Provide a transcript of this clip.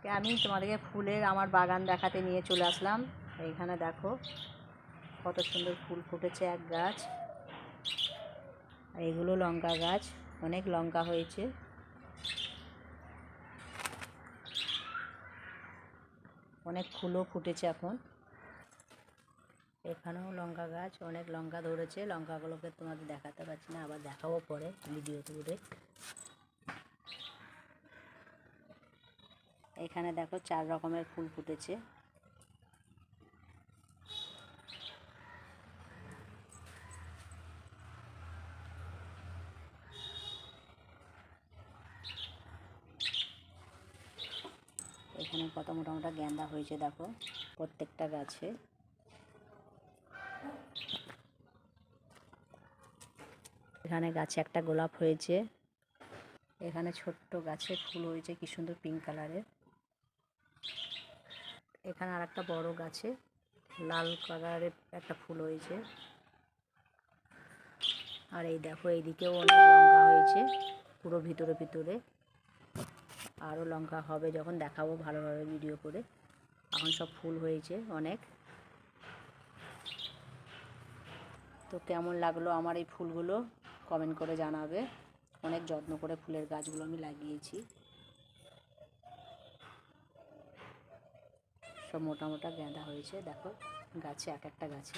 আজকে আমি তোমাদেরকে ফুলের আমার বাগান দেখাতে নিয়ে চলে আসলাম। এইখানে দেখো কত সুন্দর ফুল ফুটেছে এক গাছ। এগুলো লঙ্কা গাছ, অনেক লঙ্কা হয়েছে। অনেক ফুলও ফুটেছে এখন। এখানেও লঙ্কা গাছ, অনেক লঙ্কা ধরেছে। লঙ্কাগুলোকে তোমাদের দেখাতে পারছি না, আবার দেখাবো পরে ভিডিও করে। এখানে দেখো 4 রকমের ফুল ফুটেছে। এখানে কত মোটা মোটা গেন্দা হয়েছে দেখো প্রত্যেকটা গাছে। এখানে গাছে একটা গোলাপ হয়েছে। এখানে ছোট্ট গাছে ফুল হয়েছে কি সুন্দর পিঙ্ক কালারের। এখানে আর একটা বড় গাছে লাল কালারের একটা ফুল হয়েছে। আর এই দেখো এইদিকেও অনেক লঙ্কা হয়েছে পুরো ভিতরে ভিতরে। আরও লঙ্কা হবে যখন দেখাবো ভালোভাবে ভিডিও করে। এখন সব ফুল হয়েছে অনেক। তো কেমন লাগলো আমার এই ফুলগুলো কমেন্ট করে জানাবে। অনেক যত্ন করে ফুলের গাছগুলো আমি লাগিয়েছি। সব মোটা মোটা গেঁদা হয়েছে দেখো গাছে, এক একটা গাছে।